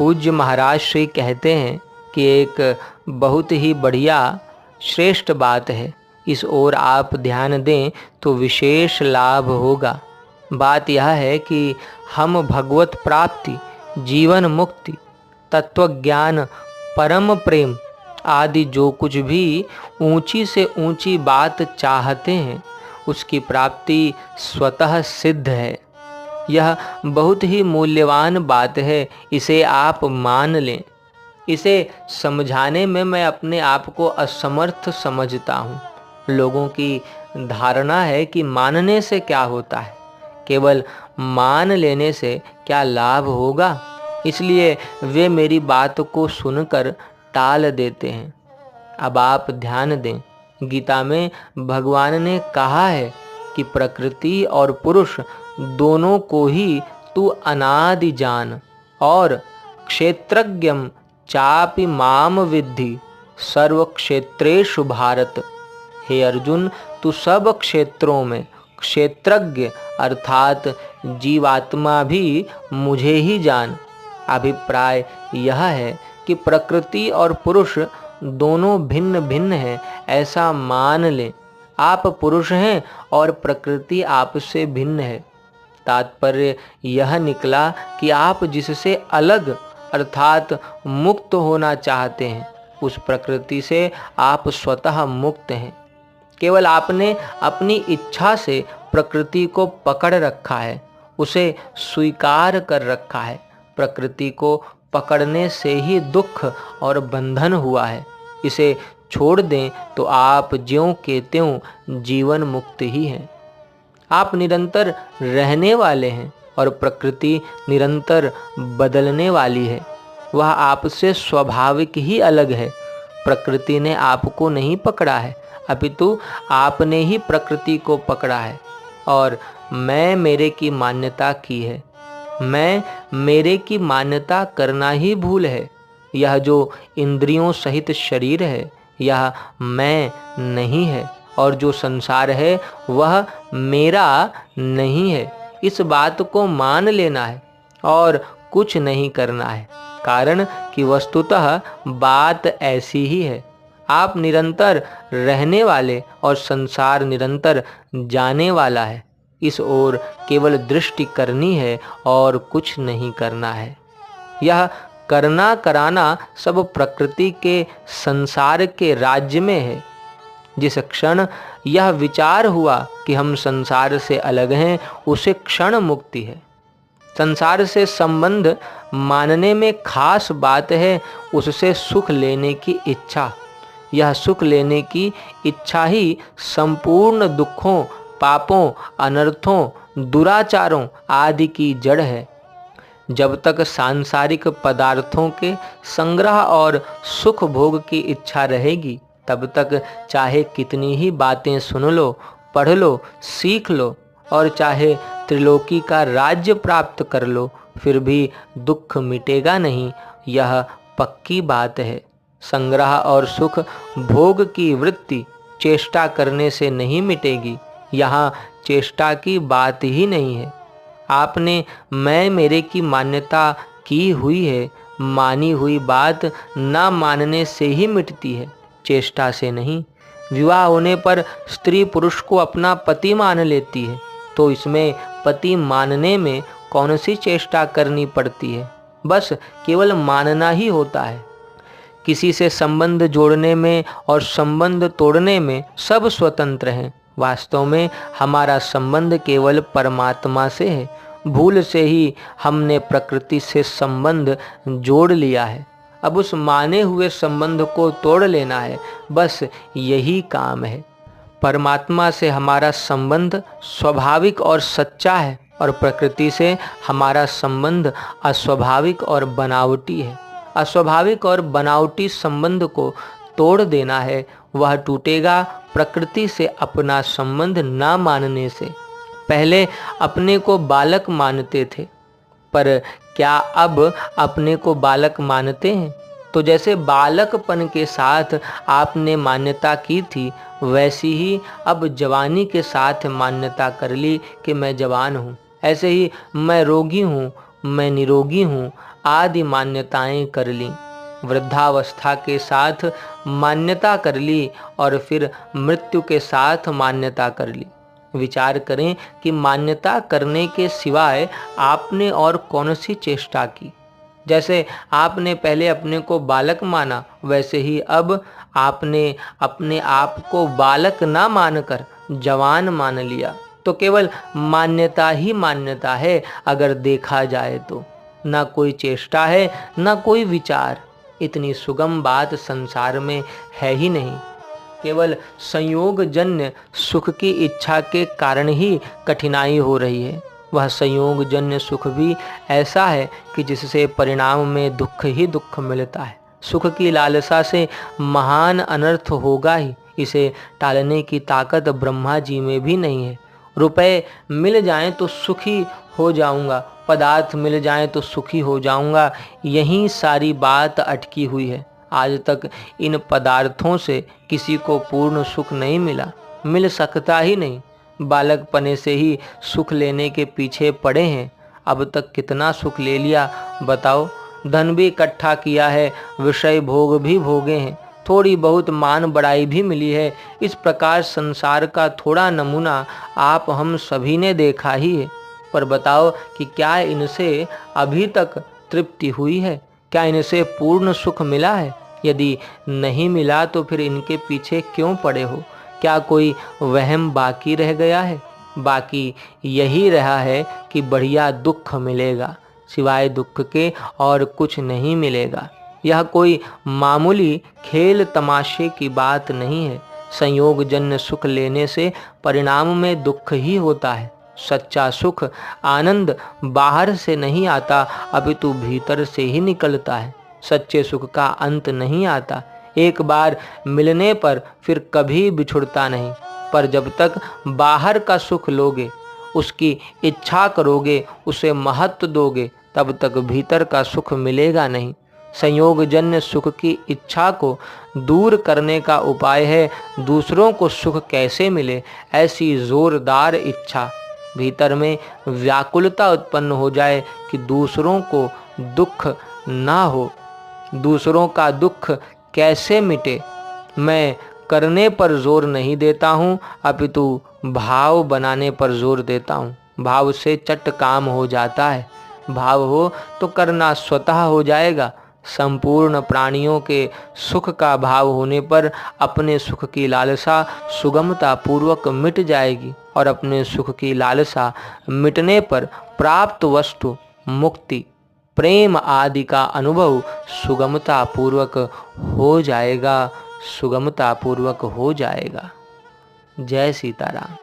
पूज्य महाराज श्री कहते हैं कि एक बहुत ही बढ़िया श्रेष्ठ बात है, इस ओर आप ध्यान दें तो विशेष लाभ होगा। बात यह है कि हम भगवत प्राप्ति, जीवन मुक्ति, तत्व ज्ञान, परम प्रेम आदि जो कुछ भी ऊंची से ऊंची बात चाहते हैं उसकी प्राप्ति स्वतः सिद्ध है। यह बहुत ही मूल्यवान बात है, इसे आप मान लें। इसे समझाने में मैं अपने आप को असमर्थ समझता हूँ। लोगों की धारणा है कि मानने से क्या होता है, केवल मान लेने से क्या लाभ होगा, इसलिए वे मेरी बात को सुनकर टाल देते हैं। अब आप ध्यान दें, गीता में भगवान ने कहा है कि प्रकृति और पुरुष दोनों को ही तू अनादि जान और क्षेत्रज्ञम चापि माम विद्धि सर्व क्षेत्रेषु भारत। हे अर्जुन, तू सब क्षेत्रों में क्षेत्रज्ञ अर्थात जीवात्मा भी मुझे ही जान। अभिप्राय यह है कि प्रकृति और पुरुष दोनों भिन्न भिन्न हैं, ऐसा मान लें। आप पुरुष हैं और प्रकृति आपसे भिन्न है। तात्पर्य यह निकला कि आप जिससे अलग अर्थात मुक्त होना चाहते हैं, उस प्रकृति से आप स्वतः मुक्त हैं। केवल आपने अपनी इच्छा से प्रकृति को पकड़ रखा है, उसे स्वीकार कर रखा है। प्रकृति को पकड़ने से ही दुख और बंधन हुआ है। इसे छोड़ दें तो आप ज्यों के त्यों जीवन मुक्त ही हैं। आप निरंतर रहने वाले हैं और प्रकृति निरंतर बदलने वाली है। वह आपसे स्वाभाविक ही अलग है। प्रकृति ने आपको नहीं पकड़ा है, अपितु आपने ही प्रकृति को पकड़ा है और मैं मेरे की मान्यता की है। मैं मेरे की मान्यता करना ही भूल है। यह जो इंद्रियों सहित शरीर है, यह मैं नहीं है और जो संसार है वह मेरा नहीं है। इस बात को मान लेना है और कुछ नहीं करना है, कारण कि वस्तुतः बात ऐसी ही है। आप निरंतर रहने वाले और संसार निरंतर जाने वाला है। इस ओर केवल दृष्टि करनी है और कुछ नहीं करना है। यह करना कराना सब प्रकृति के संसार के राज्य में है। जिस क्षण यह विचार हुआ कि हम संसार से अलग हैं, उसे क्षण मुक्ति है। संसार से संबंध मानने में खास बात है उससे सुख लेने की इच्छा। यह सुख लेने की इच्छा ही संपूर्ण दुखों, पापों, अनर्थों, दुराचारों आदि की जड़ है। जब तक सांसारिक पदार्थों के संग्रह और सुख भोग की इच्छा रहेगी, तब तक चाहे कितनी ही बातें सुन लो, पढ़ लो, सीख लो और चाहे त्रिलोकी का राज्य प्राप्त कर लो, फिर भी दुख मिटेगा नहीं। यह पक्की बात है। संग्रह और सुख भोग की वृत्ति चेष्टा करने से नहीं मिटेगी। यहाँ चेष्टा की बात ही नहीं है। आपने मैं मेरे की मान्यता की हुई है। मानी हुई बात ना मानने से ही मिटती है, चेष्टा से नहीं। विवाह होने पर स्त्री पुरुष को अपना पति मान लेती है, तो इसमें पति मानने में कौन सी चेष्टा करनी पड़ती है? बस केवल मानना ही होता है। किसी से संबंध जोड़ने में और संबंध तोड़ने में सब स्वतंत्र हैं। वास्तव में हमारा संबंध केवल परमात्मा से है। भूल से ही हमने प्रकृति से संबंध जोड़ लिया है। अब उस माने हुए संबंध को तोड़ लेना है, बस यही काम है। परमात्मा से हमारा संबंध स्वाभाविक और सच्चा है और प्रकृति से हमारा संबंध अस्वाभाविक और बनावटी है। अस्वाभाविक और बनावटी संबंध को तोड़ देना है। वह टूटेगा प्रकृति से अपना संबंध ना मानने से। पहले अपने को बालक मानते थे, पर क्या अब अपने को बालक मानते हैं? तो जैसे बालकपन के साथ आपने मान्यता की थी, वैसी ही अब जवानी के साथ मान्यता कर ली कि मैं जवान हूँ। ऐसे ही मैं रोगी हूँ, मैं निरोगी हूँ आदि मान्यताएं कर लीं। वृद्धावस्था के साथ मान्यता कर ली और फिर मृत्यु के साथ मान्यता कर ली। विचार करें कि मान्यता करने के सिवाय आपने और कौन सी चेष्टा की। जैसे आपने पहले अपने को बालक माना, वैसे ही अब आपने अपने आप को बालक ना मानकर जवान मान लिया। तो केवल मान्यता ही मान्यता है अगर देखा जाए तो, ना कोई चेष्टा है ना कोई विचार। इतनी सुगम बात संसार में है ही नहीं। केवल संयोग जन्य सुख की इच्छा के कारण ही कठिनाई हो रही है। वह संयोग जन्य सुख भी ऐसा है कि जिससे परिणाम में दुख ही दुख मिलता है। सुख की लालसा से महान अनर्थ होगा ही। इसे टालने की ताकत ब्रह्मा जी में भी नहीं है। रुपए मिल जाएं तो सुखी हो जाऊंगा, पदार्थ मिल जाएं तो सुखी हो जाऊंगा, यही सारी बात अटकी हुई है। आज तक इन पदार्थों से किसी को पूर्ण सुख नहीं मिला, मिल सकता ही नहीं। बालकपने से ही सुख लेने के पीछे पड़े हैं। अब तक कितना सुख ले लिया बताओ। धन भी इकट्ठा किया है, विषय भोग भी भोगे हैं, थोड़ी बहुत मान बड़ाई भी मिली है। इस प्रकार संसार का थोड़ा नमूना आप हम सभी ने देखा ही है। पर बताओ कि क्या इनसे अभी तक तृप्ति हुई है? क्या इनसे पूर्ण सुख मिला है? यदि नहीं मिला तो फिर इनके पीछे क्यों पड़े हो? क्या कोई वहम बाकी रह गया है? बाकी यही रहा है कि बढ़िया दुख मिलेगा, सिवाय दुख के और कुछ नहीं मिलेगा। यह कोई मामूली खेल तमाशे की बात नहीं है। संयोग जन्य सुख लेने से परिणाम में दुख ही होता है। सच्चा सुख आनंद बाहर से नहीं आता, अपितु भीतर से ही निकलता है। सच्चे सुख का अंत नहीं आता। एक बार मिलने पर फिर कभी बिछुड़ता नहीं। पर जब तक बाहर का सुख लोगे, उसकी इच्छा करोगे, उसे महत्व दोगे, तब तक भीतर का सुख मिलेगा नहीं। संयोग जन्य सुख की इच्छा को दूर करने का उपाय है दूसरों को सुख कैसे मिले, ऐसी जोरदार इच्छा। भीतर में व्याकुलता उत्पन्न हो जाए कि दूसरों को दुख ना हो, दूसरों का दुख कैसे मिटे। मैं करने पर जोर नहीं देता हूँ, अपितु भाव बनाने पर जोर देता हूँ। भाव से चट काम हो जाता है। भाव हो तो करना स्वतः हो जाएगा। संपूर्ण प्राणियों के सुख का भाव होने पर अपने सुख की लालसा सुगमता पूर्वक मिट जाएगी और अपने सुख की लालसा मिटने पर प्राप्त वस्तु मुक्ति, प्रेम आदि का अनुभव सुगमता पूर्वक हो जाएगा, सुगमता पूर्वक हो जाएगा। जय सीताराम।